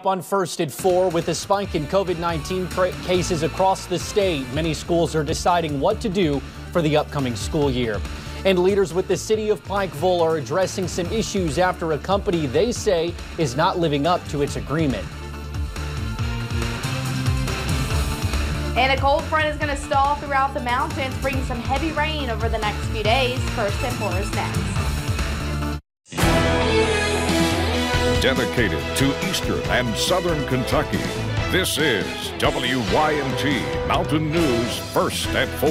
On First at 4, with a spike in COVID-19 cases across the state, many schools are deciding what to do for the upcoming school year. And leaders with the city of Pikeville are addressing some issues after a company they say is not living up to its agreement. And a cold front is going to stall throughout the mountains, bringing some heavy rain over the next few days. First and 4 is next. Dedicated to Eastern and Southern Kentucky, this is WYMT Mountain News First at 4.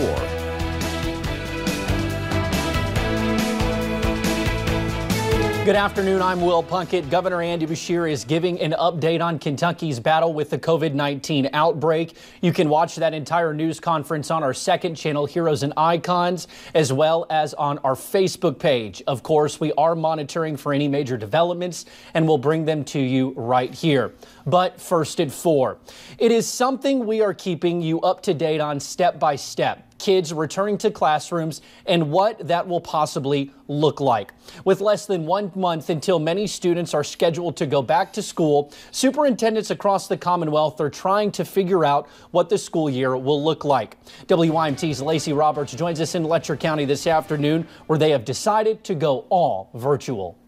Good afternoon, I'm Will Puckett. Governor Andy Beshear is giving an update on Kentucky's battle with the COVID-19 outbreak. You can watch that entire news conference on our second channel, Heroes and Icons, as well as on our Facebook page. Of course, we are monitoring for any major developments, and we'll bring them to you right here. But first at 4, it is something we are keeping you up to date on step by step. Kids returning to classrooms and what that will possibly look like. With less than 1 month until many students are scheduled to go back to school, superintendents across the Commonwealth are trying to figure out what the school year will look like. WYMT's Lacey Roberts joins us in Letcher County this afternoon, where they have decided to go all virtual.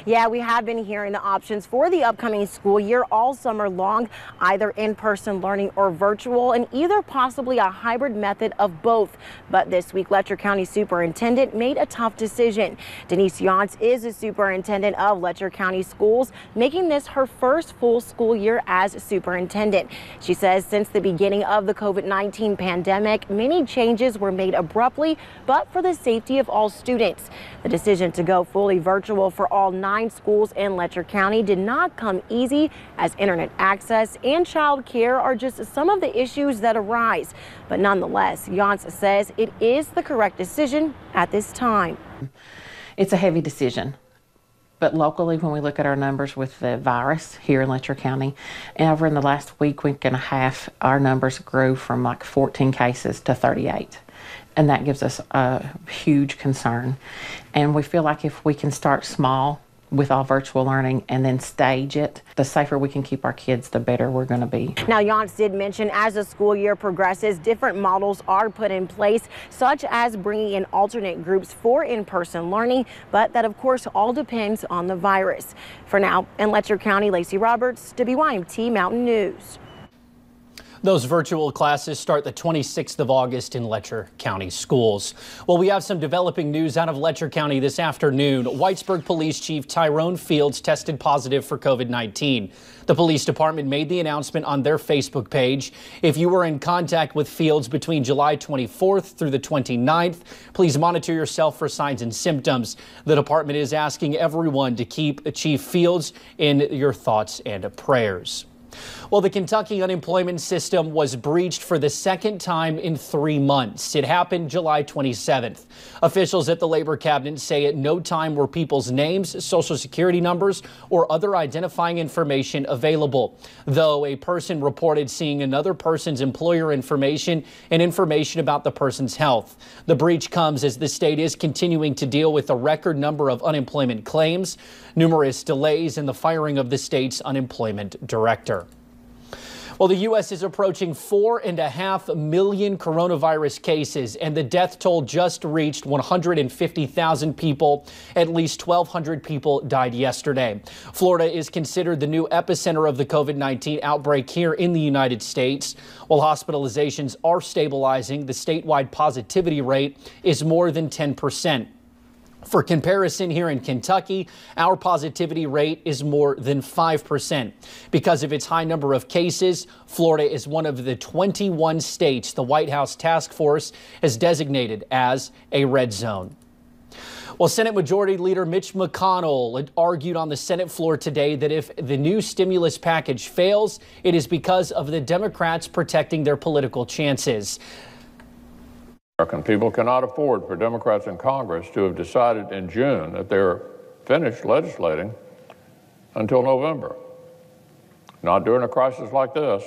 Yeah, we have been hearing the options for the upcoming school year all summer long, either in-person learning or virtual, and either possibly a hybrid method of both. But this week, Letcher County Superintendent made a tough decision. Denise Yance is the superintendent of Letcher County Schools, making this her first full school year as superintendent. She says since the beginning of the COVID-19 pandemic, many changes were made abruptly, but for the safety of all students. The decision to go fully virtual for all 9 schools in Letcher County did not come easy, as internet access and child care are just some of the issues that arise. But nonetheless, Yance says it is the correct decision at this time. It's a heavy decision. But locally, when we look at our numbers with the virus here in Letcher County, and over in the last week and a half, our numbers grew from like 14 cases to 38. And that gives us a huge concern. And we feel like if we can start small with all virtual learning and then stage it, the safer we can keep our kids, the better we're going to be. Now, Yance did mention as the school year progresses, different models are put in place, such as bringing in alternate groups for in-person learning, but that of course all depends on the virus. For now, in Letcher County, Lacey Roberts, WYMT Mountain News. Those virtual classes start the 26th of August in Letcher County schools. Well, we have some developing news out of Letcher County this afternoon. Whitesburg Police Chief Tyrone Fields tested positive for COVID-19. The police department made the announcement on their Facebook page. If you were in contact with Fields between July 24th through the 29th, please monitor yourself for signs and symptoms. The department is asking everyone to keep Chief Fields in your thoughts and prayers. Well, the Kentucky unemployment system was breached for the second time in 3 months. It happened July 27th. Officials at the Labor Cabinet say at no time were people's names, social security numbers, or other identifying information available, though a person reported seeing another person's employer information and information about the person's health. The breach comes as the state is continuing to deal with a record number of unemployment claims, numerous delays in the firing of the state's unemployment director. Well, the U.S. is approaching 4.5 million coronavirus cases, and the death toll just reached 150,000 people. At least 1,200 people died yesterday. Florida is considered the new epicenter of the COVID-19 outbreak here in the United States. While hospitalizations are stabilizing, the statewide positivity rate is more than 10%. For comparison, here in Kentucky, our positivity rate is more than 5%. Because of its high number of cases, Florida is one of the 21 states the White House task force has designated as a red zone. Well, Senate Majority Leader Mitch McConnell argued on the Senate floor today that if the new stimulus package fails, it is because of the Democrats protecting their political chances. American people cannot afford for Democrats in Congress to have decided in June that they're finished legislating until November. Not during a crisis like this.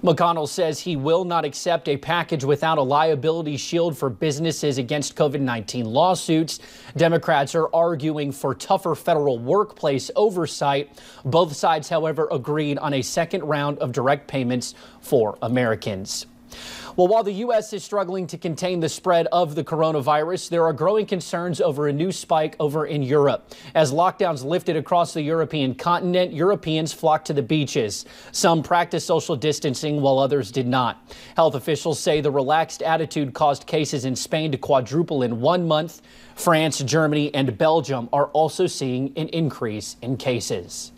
McConnell says he will not accept a package without a liability shield for businesses against COVID-19 lawsuits. Democrats are arguing for tougher federal workplace oversight. Both sides, however, agreed on a second round of direct payments for Americans. Well, while the U.S. is struggling to contain the spread of the coronavirus, there are growing concerns over a new spike over in Europe. As lockdowns lifted across the European continent, Europeans flocked to the beaches. Some practiced social distancing while others did not. Health officials say the relaxed attitude caused cases in Spain to quadruple in 1 month. France, Germany, and Belgium are also seeing an increase in cases.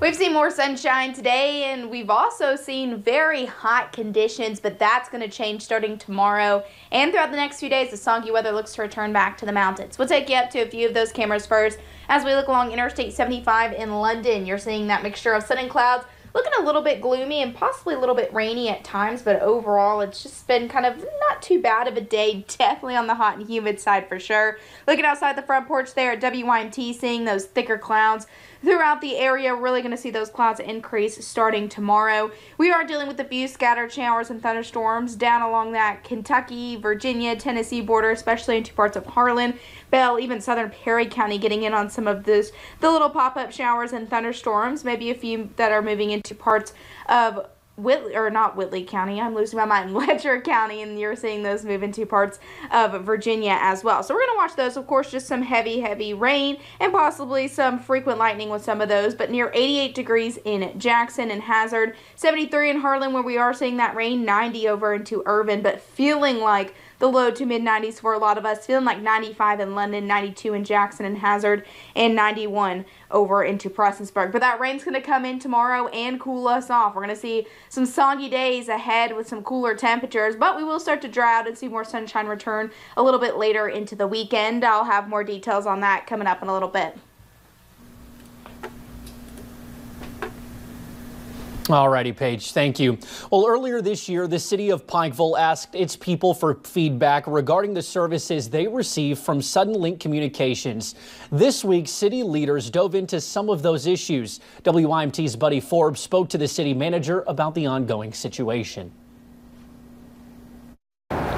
We've seen more sunshine today, and we've also seen very hot conditions, but that's going to change starting tomorrow. And throughout the next few days, the soggy weather looks to return back to the mountains. We'll take you up to a few of those cameras first. As we look along Interstate 75 in London, you're seeing that mixture of sun and clouds, looking a little bit gloomy and possibly a little bit rainy at times, but overall it's just been kind of not too bad of a day, definitely on the hot and humid side for sure. Looking outside the front porch there at WYMT, seeing those thicker clouds throughout the area. Really going to see those clouds increase starting tomorrow. We are dealing with a few scattered showers and thunderstorms down along that Kentucky, Virginia, Tennessee border, especially into parts of Harlan, Bell, even southern Perry County, getting in on some of the little pop-up showers and thunderstorms. Maybe a few that are moving into parts of Whitley County. I'm losing my mind. Letcher County, and you're seeing those move into parts of Virginia as well. So we're going to watch those. Of course, just some heavy rain and possibly some frequent lightning with some of those, but near 88 degrees in Jackson and Hazard, 73 in Harlan where we are seeing that rain, 90 over into Irvin, but feeling like the low to mid-90s for a lot of us, feeling like 95 in London, 92 in Jackson and Hazard, and 91 over into Prestonsburg. But that rain's going to come in tomorrow and cool us off. We're going to see some soggy days ahead with some cooler temperatures, but we will start to dry out and see more sunshine return a little bit later into the weekend. I'll have more details on that coming up in a little bit. Alrighty, Paige, thank you. Well, earlier this year, the city of Pikeville asked its people for feedback regarding the services they receive from Suddenlink Communications. This week, city leaders dove into some of those issues. WYMT's Buddy Forbes spoke to the city manager about the ongoing situation.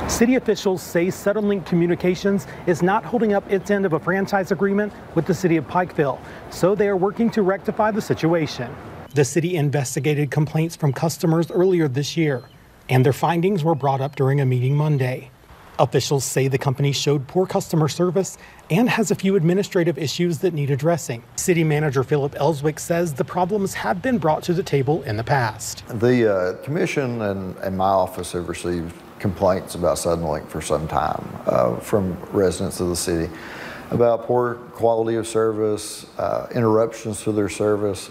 City officials say Suddenlink Communications is not holding up its end of a franchise agreement with the city of Pikeville, so they are working to rectify the situation. The city investigated complaints from customers earlier this year, and their findings were brought up during a meeting Monday. Officials say the company showed poor customer service and has a few administrative issues that need addressing. City Manager Philip Elswick says the problems have been brought to the table in the past. The commission and my office have received complaints about Suddenlink for some time from residents of the city about poor quality of service, interruptions to their service,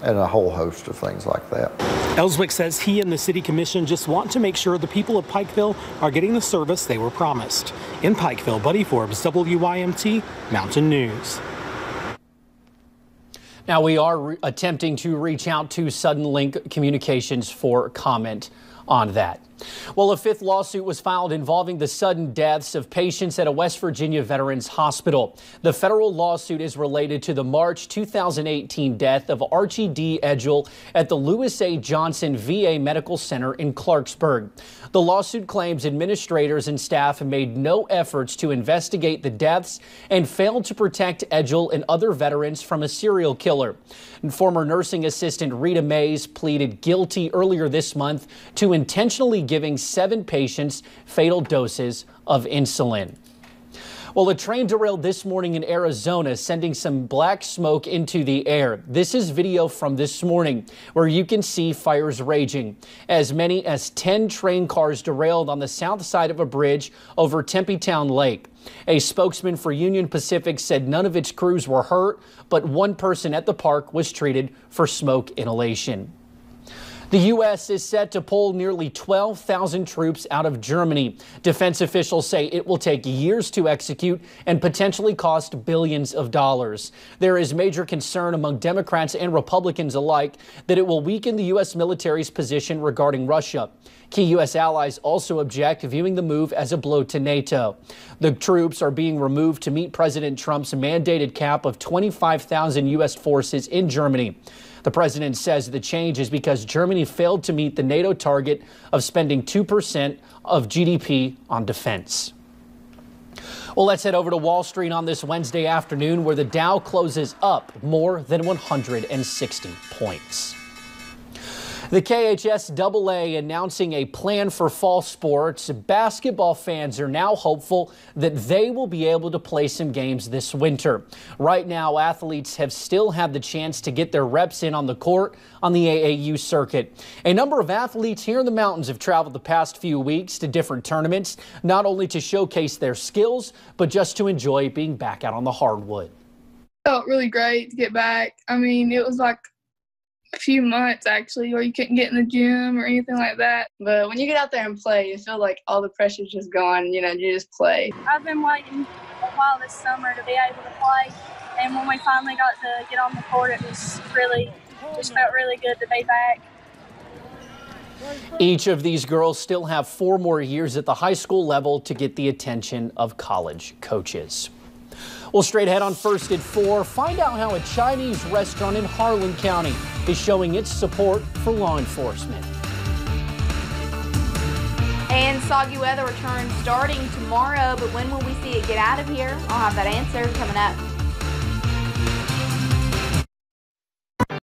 and a whole host of things like that. Elswick says he and the city commission just want to make sure the people of Pikeville are getting the service they were promised. In Pikeville, Buddy Forbes, WYMT Mountain News. Now, we are attempting to reach out to Suddenlink Communications for comment on that. Well, a fifth lawsuit was filed involving the sudden deaths of patients at a West Virginia Veterans Hospital. The federal lawsuit is related to the March 2018 death of Archie D. Edgell at the Lewis A. Johnson VA Medical Center in Clarksburg. The lawsuit claims administrators and staff made no efforts to investigate the deaths and failed to protect Edgell and other veterans from a serial killer. And former nursing assistant Rita Mays pleaded guilty earlier this month to intentionally giving 7 patients fatal doses of insulin. Well, a train derailed this morning in Arizona, sending some black smoke into the air. This is video from this morning where you can see fires raging. As many as 10 train cars derailed on the south side of a bridge over Tempe-Town Lake. A spokesman for Union Pacific said none of its crews were hurt, but one person at the park was treated for smoke inhalation. The U.S. is set to pull nearly 12,000 troops out of Germany. Defense officials say it will take years to execute and potentially cost billions of dollars. There is major concern among Democrats and Republicans alike that it will weaken the U.S. military's position regarding Russia. Key U.S. allies also object, viewing the move as a blow to NATO. The troops are being removed to meet President Trump's mandated cap of 25,000 U.S. forces in Germany. The president says the change is because Germany failed to meet the NATO target of spending 2% of GDP on defense. Well, let's head over to Wall Street on this Wednesday afternoon, where the Dow closes up more than 160 points. The KHSAA announcing a plan for fall sports. Basketball fans are now hopeful that they will be able to play some games this winter. Right now, athletes have still had the chance to get their reps in on the court on the AAU circuit. A number of athletes here in the mountains have traveled the past few weeks to different tournaments, not only to showcase their skills, but just to enjoy being back out on the hardwood. Felt really great to get back. I mean, it was like a few months actually where you couldn't get in the gym or anything like that. But when you get out there and play, you feel like all the pressure's just gone, you just play. I've been waiting a while this summer to be able to play, and when we finally got to get on the court, it was just felt really good to be back. Each of these girls still have 4 more years at the high school level to get the attention of college coaches. Well, straight ahead on First at 4, find out how a Chinese restaurant in Harlan County is showing its support for law enforcement. And soggy weather returns starting tomorrow, but when will we see it get out of here? I'll have that answer coming up.